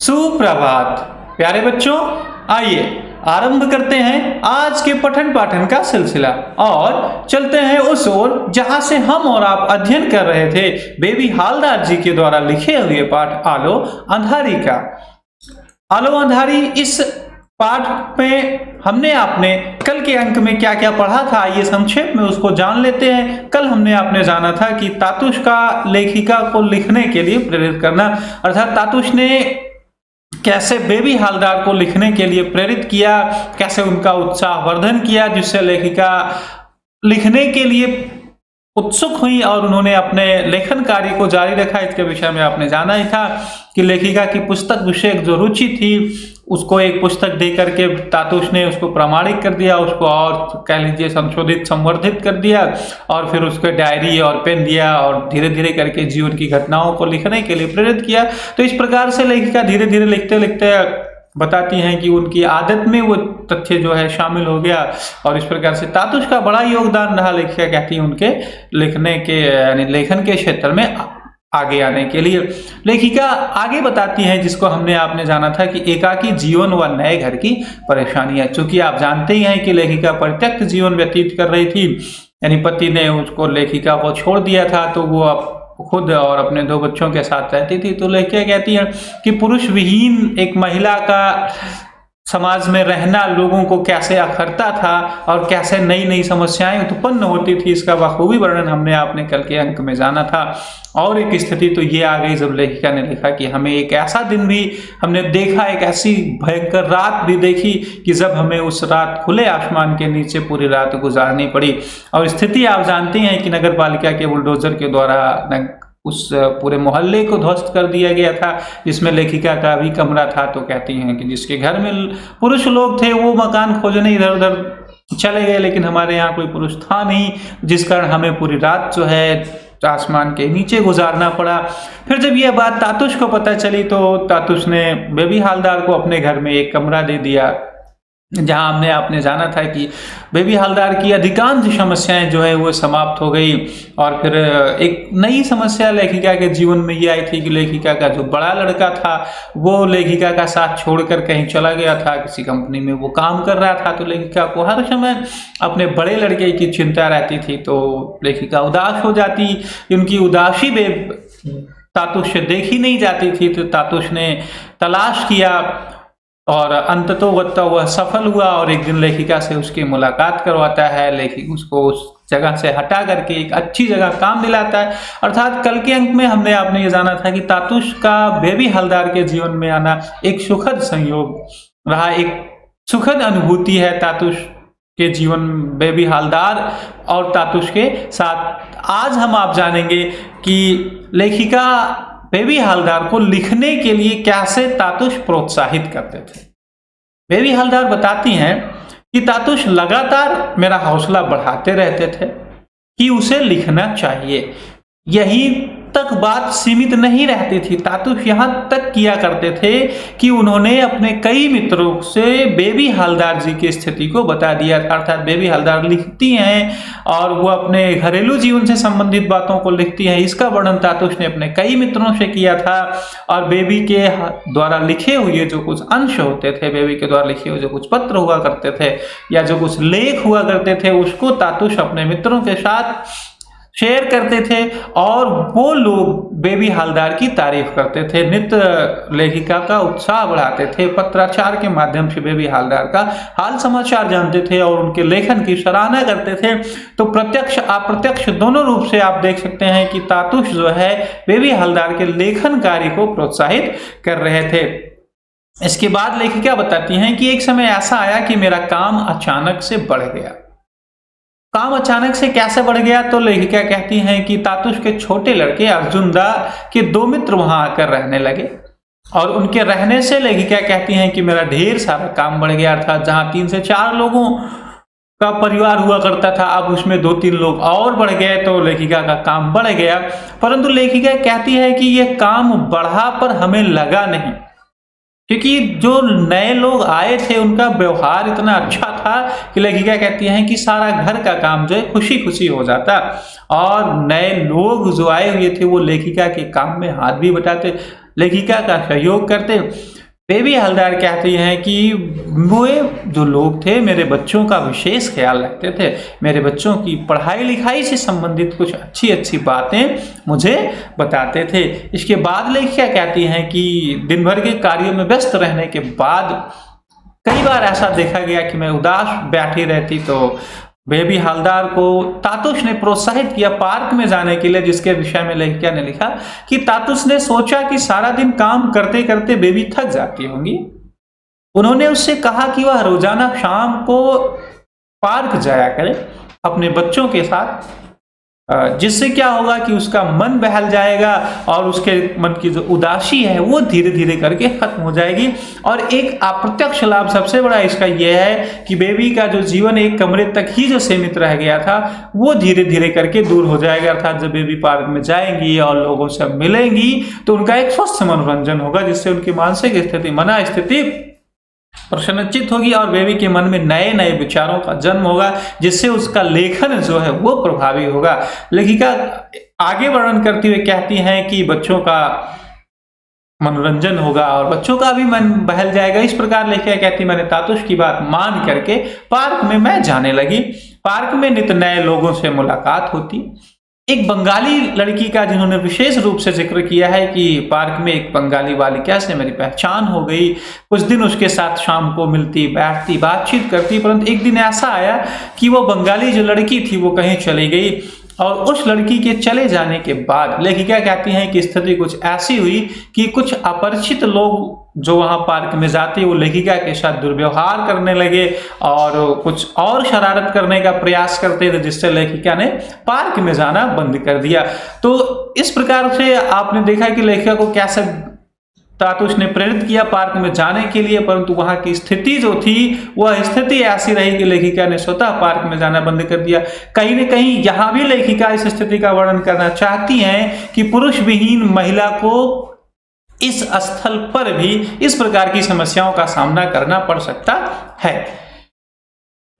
सुप्रभात प्यारे बच्चों, आइए आरंभ करते हैं आज के पठन पाठन का सिलसिला और चलते हैं उस ओर जहां से हम और आप अध्ययन कर रहे थे बेबी हालदार जी के द्वारा लिखे हुए पाठ आलो अंधारी का। आलो अंधारी इस पाठ में हमने आपने कल के अंक में क्या क्या पढ़ा था, आइए संक्षेप में उसको जान लेते हैं। कल हमने आपने जाना था कि तातुश का लेखिका को लिखने के लिए प्रेरित करना, अर्थात तातुश ने कैसे बेबी हालदार को लिखने के लिए प्रेरित किया, कैसे उनका उत्साहवर्धन किया जिससे लेखिका लिखने के लिए उत्सुक हुई और उन्होंने अपने लेखन कार्य को जारी रखा। इसके विषय में आपने जाना ही था कि लेखिका की पुस्तक विषयक जो रुचि थी उसको एक पुस्तक दे करके तातुश ने उसको प्रमाणित कर दिया, उसको और कह लीजिए संशोधित संवर्धित कर दिया और फिर उसके डायरी और पेन दिया और धीरे धीरे करके जीवन की घटनाओं को लिखने के लिए प्रेरित किया। तो इस प्रकार से लेखिका धीरे धीरे लिखते लिखते बताती हैं कि उनकी आदत में वो तथ्य जो है शामिल हो गया और इस प्रकार से तातुश का बड़ा योगदान रहा, लेखिका कहती है, उनके लिखने के यानी लेखन के क्षेत्र में आगे आने के लिए। लेखिका आगे बताती है जिसको हमने आपने जाना था कि एकाकी जीवन व नए घर की परेशानियां। चूंकि आप जानते ही हैं कि लेखिका परित्यक्त जीवन व्यतीत कर रही थी, यानी पति ने उसको लेखिका को छोड़ दिया था, तो वो अब खुद और अपने 2 बच्चों के साथ रहती थी। तो लेखिका कहती है कि पुरुष विहीन एक महिला का समाज में रहना लोगों को कैसे अखरता था और कैसे नई नई समस्याएं उत्पन्न होती थी, इसका बखूबी वर्णन हमने आपने कल के अंक में जाना था। और एक स्थिति तो ये आ गई जब लेखिका ने लिखा कि हमें एक ऐसा दिन भी हमने देखा, एक ऐसी भयंकर रात भी देखी कि जब हमें उस रात खुले आसमान के नीचे पूरी रात गुजारनी पड़ी। और स्थिति आप जानते हैं कि नगर पालिका के बुलडोजर के द्वारा उस पूरे मोहल्ले को ध्वस्त कर दिया गया था, जिसमें लेखिका का भी कमरा था। तो कहती हैं कि जिसके घर में पुरुष लोग थे वो मकान खोजने इधर उधर चले गए, लेकिन हमारे यहाँ कोई पुरुष था नहीं, जिस कारण हमें पूरी रात जो है आसमान के नीचे गुजारना पड़ा। फिर जब यह बात तातुश को पता चली तो तातुश ने बेबी हालदार को अपने घर में एक कमरा दे दिया, जहां हमने आपने जाना था कि बेबी हालदार की अधिकांश समस्याएं जो है वो समाप्त हो गई। और फिर एक नई समस्या लेखिका के जीवन में ये आई थी कि लेखिका का जो बड़ा लड़का था वो लेखिका का साथ छोड़कर कहीं चला गया था, किसी कंपनी में वो काम कर रहा था। तो लेखिका को हर समय अपने बड़े लड़के की चिंता रहती थी, तो लेखिका उदास हो जाती। उनकी उदासी तातुश से देखी नहीं जाती थी, तो तातुश ने तलाश किया और अंततोगत्वा वह सफल हुआ और एक दिन लेखिका से उसकी मुलाकात करवाता है। लेखिका उसको उस जगह से हटा करके एक अच्छी जगह काम दिलाता है। अर्थात कल के अंक में हमने आपने ये जाना था कि तातुश का बेबी हालदार के जीवन में आना एक सुखद संयोग रहा, एक सुखद अनुभूति है तातुश के जीवन बेबी हालदार और तातुश के साथ। आज हम आप जानेंगे कि लेखिका बेबी हालदार को लिखने के लिए कैसे तातुश प्रोत्साहित करते थे। बेबी हालदार बताती हैं कि तातुश लगातार मेरा हौसला बढ़ाते रहते थे कि उसे लिखना चाहिए। यही तक बात सीमित नहीं रहती थी, तातुश यहाँ तक किया करते थे कि उन्होंने अपने कई मित्रों से बेबी हालदार जी की स्थिति को बता दिया। अर्थात बेबी हालदार लिखती हैं और वो अपने घरेलू जीवन से संबंधित बातों को लिखती हैं, इसका वर्णन तातुश ने अपने कई मित्रों से किया था। और बेबी के द्वारा लिखे हुए जो कुछ अंश होते थे, बेबी के द्वारा लिखे हुए जो कुछ पत्र हुआ करते थे या जो कुछ लेख हुआ करते थे, उसको तातुश अपने मित्रों के साथ शेयर करते थे और वो लोग बेबी हालदार की तारीफ करते थे, नित्य लेखिका का उत्साह बढ़ाते थे, पत्राचार के माध्यम से बेबी हालदार का हाल समाचार जानते थे और उनके लेखन की सराहना करते थे। तो प्रत्यक्ष अप्रत्यक्ष दोनों रूप से आप देख सकते हैं कि तातुश जो है बेबी हालदार के लेखन कार्य को प्रोत्साहित कर रहे थे। इसके बाद लेखिका बताती हैं कि एक समय ऐसा आया कि मेरा काम अचानक से बढ़ गया। काम अचानक से कैसे बढ़ गया, तो लेखिका कहती हैं कि तातुश के छोटे लड़के अर्जुन दा के 2 मित्र वहां आकर रहने लगे और उनके रहने से लेखिका कहती हैं कि मेरा ढेर सारा काम बढ़ गया। अर्थात जहां 3 से 4 लोगों का परिवार हुआ करता था, अब उसमें 2-3 लोग और बढ़ गए, तो लेखिका का काम बढ़ गया। परंतु लेखिका कहती है कि यह काम बढ़ा पर हमें लगा नहीं, क्योंकि जो नए लोग आए थे उनका व्यवहार इतना अच्छा था कि लेखिका कहती हैं कि सारा घर का काम जो है खुशी खुशी हो जाता और नए लोग जो आए हुए थे वो लेखिका के काम में हाथ भी बटाते। लेखिका का सहयोग करते। बेबी हवलदार कहती हैं कि वो जो लोग थे मेरे बच्चों का विशेष ख्याल रखते थे, मेरे बच्चों की पढ़ाई लिखाई से संबंधित कुछ अच्छी अच्छी बातें मुझे बताते थे। इसके बाद लेखिका कहती हैं कि दिन भर के कार्यों में व्यस्त रहने के बाद कई बार ऐसा देखा गया कि मैं उदास बैठी रहती तो बेबी हवलदार को तातुश ने प्रोत्साहित किया पार्क में जाने के लिए, जिसके विषय में लेखिका ने लिखा कि तातुश ने सोचा कि सारा दिन काम करते करते बेबी थक जाती होंगी। उन्होंने उससे कहा कि वह रोजाना शाम को पार्क जाया करे अपने बच्चों के साथ, जिससे क्या होगा कि उसका मन बहल जाएगा और उसके मन की जो उदासी है वो धीरे धीरे करके खत्म हो जाएगी। और एक अप्रत्यक्ष लाभ सबसे बड़ा इसका यह है कि बेबी का जो जीवन एक कमरे तक ही जो सीमित रह गया था वो धीरे धीरे करके दूर हो जाएगा। अर्थात जब बेबी पार्क में जाएंगी और लोगों से मिलेंगी तो उनका एक स्वस्थ मनोरंजन होगा, जिससे उनकी मानसिक स्थिति, मना स्थिति प्रसन्नचित होगी और बेबी के मन में नए नए विचारों का जन्म होगा, जिससे उसका लेखन जो है वो प्रभावी होगा। लेखिका आगे वर्णन करती हुए कहती हैं कि बच्चों का मनोरंजन होगा और बच्चों का भी मन बहल जाएगा। इस प्रकार लेखिका कहती, मैंने तातुश की बात मान करके पार्क में मैं जाने लगी। पार्क में नित नए लोगों से मुलाकात होती। एक बंगाली लड़की का जिन्होंने विशेष रूप से जिक्र किया है कि पार्क में एक बंगाली बालिका से मेरी पहचान हो गई। कुछ दिन उसके साथ शाम को मिलती, बैठती, बातचीत करती, परंतु एक दिन ऐसा आया कि वो बंगाली जो लड़की थी वो कहीं चली गई और उस लड़की के चले जाने के बाद लेखिका कहती हैं कि स्थिति कुछ ऐसी हुई कि कुछ अपरिचित लोग जो वहां पार्क में जाते वो लेखिका के साथ दुर्व्यवहार करने लगे और कुछ और शरारत करने का प्रयास करते थे, जिससे लेखिका ने पार्क में जाना बंद कर दिया। तो इस प्रकार से आपने देखा कि लेखिका को कैसे तातुश ने प्रेरित किया पार्क में जाने के लिए, परंतु वहां की स्थिति जो थी वह स्थिति ऐसी रही कि लेखिका ने स्वतः पार्क में जाना बंद कर दिया। कहीं न कहीं यहां भी लेखिका इस स्थिति का वर्णन करना चाहती हैं कि पुरुष विहीन महिला को इस स्थल पर भी इस प्रकार की समस्याओं का सामना करना पड़ सकता है।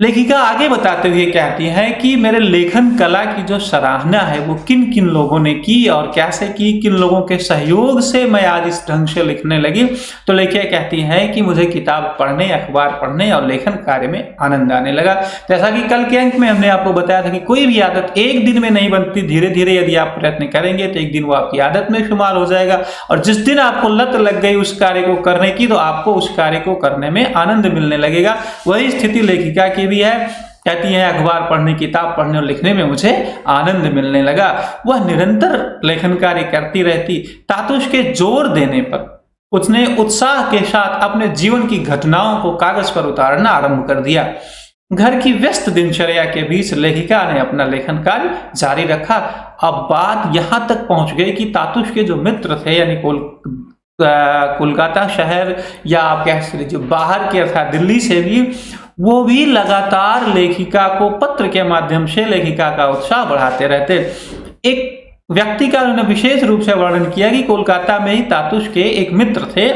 लेखिका आगे बताते हुए कहती है कि मेरे लेखन कला की जो सराहना है वो किन किन लोगों ने की और कैसे की, किन लोगों के सहयोग से मैं आज इस ढंग से लिखने लगी। तो लेखिका कहती है कि मुझे किताब पढ़ने, अखबार पढ़ने और लेखन कार्य में आनंद आने लगा। जैसा कि कल के अंक में हमने आपको बताया था कि कोई भी आदत एक दिन में नहीं बनती, धीरे धीरे यदि आप प्रयत्न करेंगे तो एक दिन वो आपकी आदत में शुमार हो जाएगा और जिस दिन आपको लत लग गई उस कार्य को करने की तो आपको उस कार्य को करने में आनंद मिलने लगेगा। वही स्थिति लेखिका की भी है। कहती है अखबार पढ़ने, किताब पढ़ने और लिखने में मुझे आनंद मिलने लगा। वह निरंतर लेखन कार्य करती रहती। तातुश के जोर देने पर उसने उत्साह के साथ अपने जीवन की घटनाओं को कागज पर उतारना आरंभ कर दिया। घर की व्यस्त दिनचर्या के बीच लेखिका ने अपना लेखन कार्य जारी रखा। अब बात यहां तक पहुंच गई कि तातुश के जो मित्र थे यानी कोलकाता शहर या आप कह लीजिए बाहर के अर्थात दिल्ली से भी, वो भी लगातार लेखिका को पत्र के माध्यम से लेखिका का उत्साह बढ़ाते रहते। एक व्यक्ति का उन्होंने विशेष रूप से वर्णन किया कि कोलकाता में ही तातुश के एक मित्र थे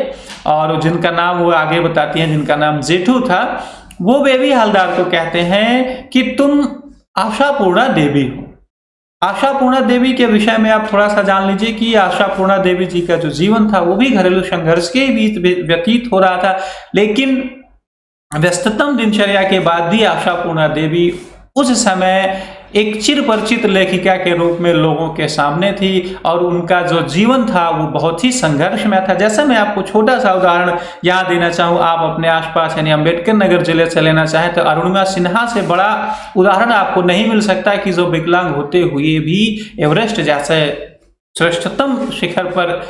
और जिनका नाम वो आगे बताती हैं, जिनका नाम जेठू था। वो बेबी हवलदार को कहते हैं कि तुम आशापूर्णा देवी हो। आशापूर्णा देवी के विषय में आप थोड़ा सा जान लीजिए कि आशापूर्णा देवी जी का जो जीवन था वो भी घरेलू संघर्ष के बीच व्यतीत हो रहा था, लेकिन व्यस्ततम दिनचर्या के बाद भी आशापूर्णा देवी उस समय एक चिरपरिचित लेखिका के रूप में लोगों के सामने थी और उनका जो जीवन था वो बहुत ही संघर्षमय था। जैसे मैं आपको छोटा सा उदाहरण याद देना चाहूँ, आप अपने आसपास यानी अम्बेडकर नगर जिले से लेना चाहें तो अरुणिमा सिन्हा से बड़ा उदाहरण आपको नहीं मिल सकता कि जो विकलांग होते हुए भी एवरेस्ट जैसे श्रेष्ठतम शिखर पर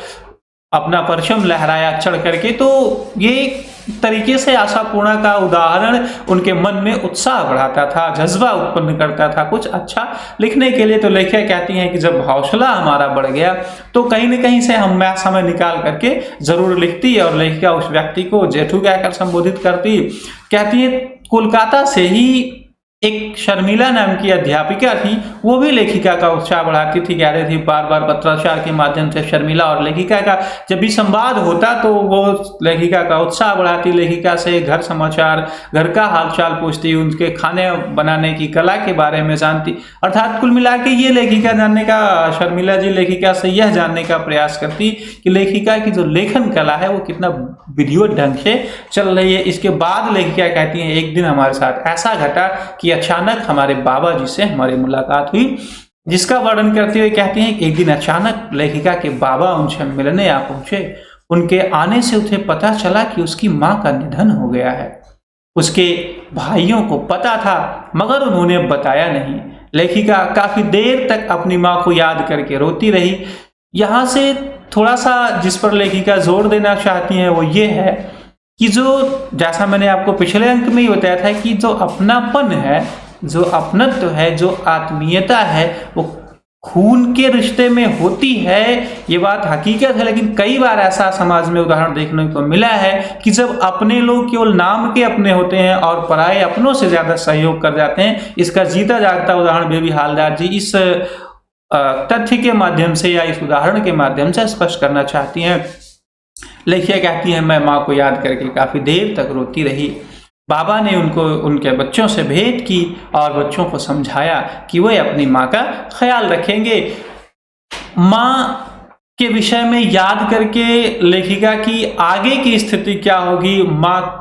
अपना परचम लहराया चढ़ करके। तो ये तरीके से आशापूर्णा का उदाहरण उनके मन में उत्साह बढ़ाता था, जज्बा उत्पन्न करता था कुछ अच्छा लिखने के लिए। तो लेखिका कहती हैं कि जब हौसला हमारा बढ़ गया तो कहीं न कहीं से हम समय निकाल करके जरूर लिखती और लेखिका उस व्यक्ति को जेठू कहकर संबोधित करती। कहती है कोलकाता से ही एक शर्मिला नाम की अध्यापिका थी, वो भी लेखिका का उत्साह बढ़ाती थी, कह रही थी बार बार पत्राचार के माध्यम से शर्मिला और लेखिका का जब भी संवाद होता तो वो लेखिका का उत्साह बढ़ाती, लेखिका से घर समाचार, घर का हालचाल पूछती, उनके खाने बनाने की कला के बारे में जानती। अर्थात कुल मिला के ये लेखिका जानने का, शर्मिला जी लेखिका से यह जानने का प्रयास करती कि लेखिका की जो लेखन कला है वो कितना विधिवत ढंग से चल रही है। इसके बाद लेखिका कहती है एक दिन हमारे साथ ऐसा घटा कि अचानक हमारे बाबा जी से हमारी मुलाकात हुई, जिसका वर्णन करते हुए कहती हैं एक दिन अचानक लेखिका के बाबा उनसे मिलने आ पहुंचे। उनके आने से उसे पता चला कि उसकी मां का निधन हो गया है। उसके भाइयों को पता था मगर उन्होंने बताया नहीं। लेखिका काफी देर तक अपनी मां को याद करके रोती रही। यहाँ से थोड़ा सा जिस पर लेखिका जोर देना चाहती हैं वो ये है कि जो, जैसा मैंने आपको पिछले अंक में ही बताया था कि जो अपनापन है, जो अपनत्व है, जो आत्मीयता है वो खून के रिश्ते में होती है, ये बात हकीकत है। लेकिन कई बार ऐसा समाज में उदाहरण देखने को मिला है कि जब अपने लोग केवल नाम के अपने होते हैं और पराये अपनों से ज्यादा सहयोग कर जाते हैं। इसका जीता जागता उदाहरण बेबी हालदार जी इस तथ्य के माध्यम से या इस उदाहरण के माध्यम से स्पष्ट करना चाहती हैं। लेखिका कहती है मैं माँ को याद करके काफी देर तक रोती रही। बाबा ने उनको उनके बच्चों से भेंट की और बच्चों को समझाया कि वे अपनी माँ का ख्याल रखेंगे। माँ के विषय में याद करके लेखिका की आगे की स्थिति क्या होगी, माँ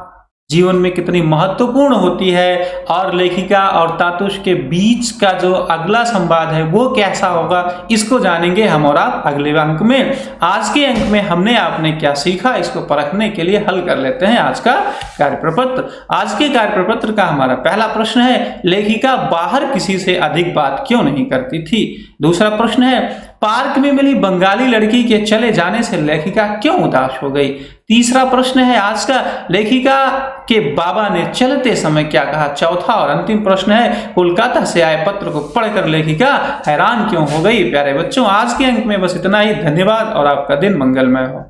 जीवन में कितनी महत्वपूर्ण होती है और लेखिका और तातुश के बीच का जो अगला संवाद है वो कैसा होगा, इसको जानेंगे हम और आप अगले अंक में। आज के अंक में हमने आपने क्या सीखा, इसको परखने के लिए हल कर लेते हैं आज का कार्यप्रपत्र। आज के कार्यप्रपत्र का हमारा पहला प्रश्न है लेखिका बाहर किसी से अधिक बात क्यों नहीं करती थी। दूसरा प्रश्न है पार्क में मिली बंगाली लड़की के चले जाने से लेखिका क्यों उदास हो गई। तीसरा प्रश्न है आज का लेखिका के बाबा ने चलते समय क्या कहा। चौथा और अंतिम प्रश्न है कोलकाता से आए पत्र को पढ़कर लेखिका हैरान क्यों हो गई। प्यारे बच्चों आज के अंक में बस इतना ही। धन्यवाद और आपका दिन मंगलमय हो।